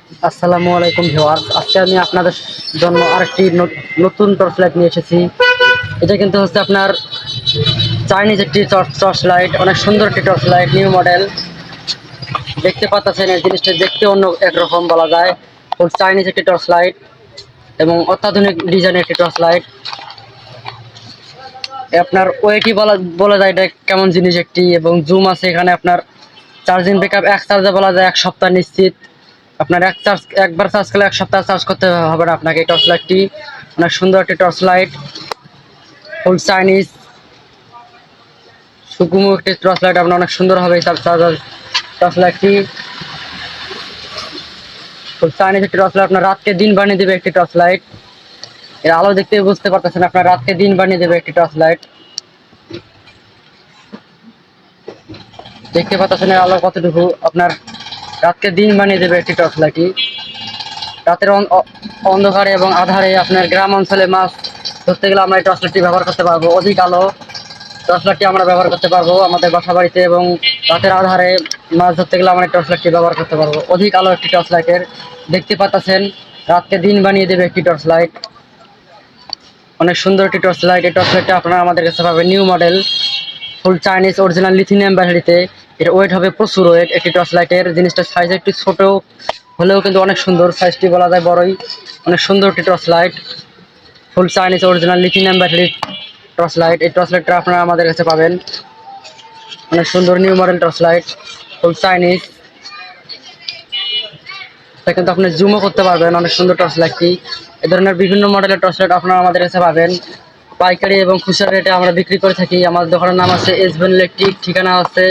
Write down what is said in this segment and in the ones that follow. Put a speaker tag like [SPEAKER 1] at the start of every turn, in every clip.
[SPEAKER 1] আসসালামু আলাইকুম ভিউয়ার্স, আজকে আমি আপনাদের জন্য আরেকটি নতুন টর্চ লাইট নিয়ে এসেছি। এটা কিন্তু হচ্ছে আপনার চাইনিজ একটি টর্চ লাইট, অনেক সুন্দর একটি টর্চ লাইট, নিউ মডেল। দেখতে পাচ্ছেন এই জিনিসটা দেখতে অন্য একরকম বলা যায়। ফুল চাইনিজ একটি টর্চ লাইট এবং অত্যাধুনিক ডিজাইনের একটি টর্চ লাইট। আপনার ওয়েটই বলা যায় এটা কেমন জিনিস একটি, এবং জুম আছে এখানে। আপনার চার্জিং ব্যাকআপ এক চার্জে বলা যায় 1 সপ্তাহ নিশ্চিত। আপনার একবার চার্জ করলে 1 সপ্তাহ চার্জ করতে হবে না আপনাকে। এই টর্চ লাইটটি অনেক সুন্দর একটি টর্চ লাইট, ফুল চাইনিজ সুকুমো একটি টর্চ লাইট। আপনার অনেক সুন্দর হবে এই টর্চ লাইটটি। ফুল চাইনিজ একটি টর্চ লাইট, আপনার রাতকে দিন বানিয়ে দেবে একটি টর্চ লাইট। এর আলো দেখতে বুঝতে পারতেছেন, আপনার রাতকে দিন বানিয়ে দেবে একটি টর্চ লাইট। দেখতে পাচ্ছেন এর আলো কতটুকু, আপনার রাতকে দিন বানিয়ে দেবে একটি টর্চ লাইটটি। রাতের অন্ধকারে এবং আধারে আপনার গ্রাম অঞ্চলে মাছ ধরতে গেলে আমরা এই টর্চ লাইটটি ব্যবহার করতে পারবো। অধিক আলো টর্চ লাইটটি আমরা ব্যবহার করতে পারবো আমাদের বাসা বাড়িতে, এবং রাতের আধারে মাছ ধরতে গেলে আমরা এই টর্চ লাইটটি ব্যবহার করতে পারবো। অধিক আলো একটি টর্চ লাইটের। দেখতে পাচ্ছেন রাতকে দিন বানিয়ে দেবে একটি টর্চ লাইট, অনেক সুন্দর একটি টর্চ লাইট। এই টর্চ লাইটটা আপনারা আমাদের কাছে পাবেন নিউ মডেল, ফুল চাইনিজ অরিজিনাল লিথিয়াম ব্যাটারিতে। এর ওয়েট হবে প্রচুর ওয়েট একটি টর্চ লাইটের। জিনিসটা সাইজ একটু ছোট হলেও কিন্তু অনেক সুন্দর, সাইজটি বলা যায় বড়ই। অনেক সুন্দর একটি torch light, full Chinese original lithium battery torch light. এই টর্চ লাইটটা আপনারা আমাদের কাছে পাবেন, অনেক সুন্দর new model torch light, full Chinese. এটা কিন্তু আপনি জুমও করতে পারবেন, অনেক সুন্দর টর্চ লাইটটি। এ ধরনের বিভিন্ন মডেলের টর্চ লাইট আপনারা আমাদের কাছে পাবেন পাইকারি এবং খুচরা রেটে আমরা বিক্রি করে থাকি। আমার দোকানের নাম আছে এসবেন ইলেকট্রিক, ঠিকানা আছে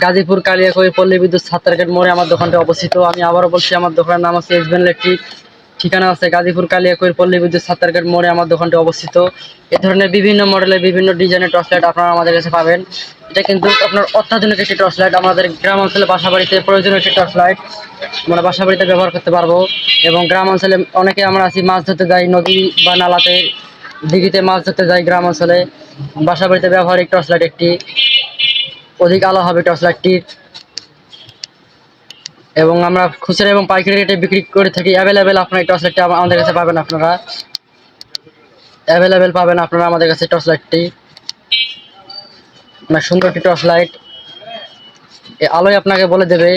[SPEAKER 1] গাজীপুর কালিয়াকৈর পল্লী বিদ্যুৎ ছাত্রাঘাট মোড়ে আমার দোকানটি অবস্থিত। আমি আবারও বলছি, আমার দোকানের নাম আছে এসবেন ইলেকট্রিক, ঠিকানা আছে গাজীপুর কালিয়াকৈর পল্লী বিদ্যুৎ ছাত্রাঘাট মোড়ে আমার দোকানটি অবস্থিত। এ ধরনের বিভিন্ন মডেলের বিভিন্ন ডিজাইনের টর্চ লাইট আপনারা আমাদের কাছে পাবেন। এটা কিন্তু আপনার অত্যাধুনিক একটি টর্চ লাইট, আমাদের গ্রাম অঞ্চলে বাসা বাড়িতে প্রয়োজনীয় একটি টর্চ লাইট আমরা বাসা বাড়িতে ব্যবহার করতে পারবো। এবং গ্রাম অঞ্চলে অনেকে আমরা আছি, মাছ ধরতে যাই নদী বা নালাতে, দিঘিতে মাছ ধরতে যাই গ্রাম অঞ্চলে, বাসা বাড়িতে ব্যবহারিক টর্চ লাইট একটি। অধিক আলো হবে টর্চ লাইটটির, এবং আমরা খুচরা এবং পাইকারি রেটে বিক্রি করে থাকি। অ্যাভেলেবেল আপনার এই টর্চ লাইটটি আমাদের কাছে পাবেন, আপনারা অ্যাভেলেবেল পাবেন আপনারা আমাদের কাছে টর্চ লাইটটি। অনেক সুন্দর একটি টর্চ লাইট। এই আলোয় আপনাকে বলে দেবে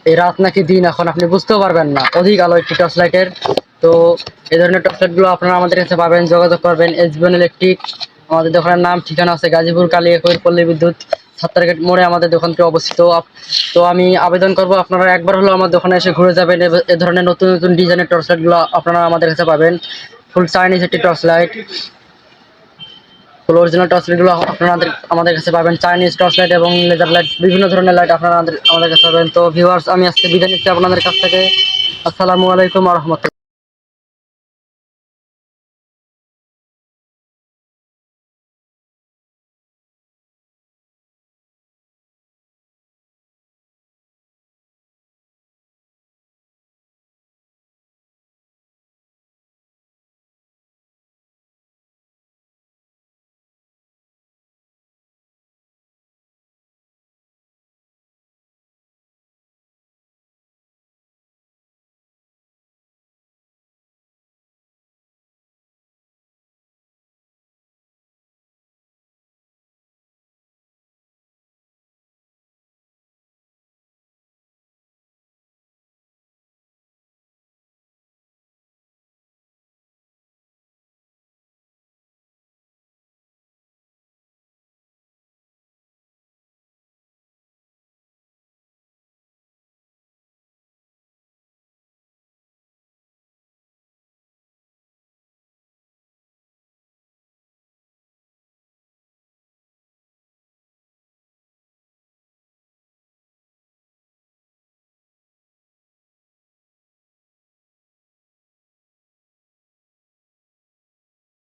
[SPEAKER 1] এই রাত নাকি দিন, এখন আপনি বুঝতেও পারবেন না। অধিক আলো একটি টর্চ লাইটের। তো এই ধরনের টর্চ লাইটগুলো আপনারা আমাদের কাছে পাবেন, যোগাযোগ করবেন এসবিএন ইলেকট্রিক। আমাদের দোকানের নাম ঠিকানা আছে গাজীপুর কালিয়াকৈর পল্লী বিদ্যুৎ ছাত্রাঘাট মোড়ে আমাদের দোকানটি অবস্থিত। তো আমি আবেদন করব আপনারা একবার হলেও আমার দোকানে এসে ঘুরে যাবেন। এ ধরনের নতুন নতুন ডিজাইনের টর্চ লাইটগুলো আপনারা আমাদের কাছে পাবেন। ফুল চাইনিজ একটি টর্চ লাইট, ফুল অরিজিনাল টর্চ লাইটগুলো আপনারা আমাদের কাছে পাবেন। চাইনিজ টর্চ লাইট এবং লেজার লাইট, বিভিন্ন ধরনের লাইট আপনারা আমাদের কাছে পাবেন। তো ভিউয়ার্স, আমি আজকে বিদায় নিচ্ছি আপনাদের কাছ থেকে। আসসালামু আলাইকুম ওয়া রাহমাতুল্লাহ।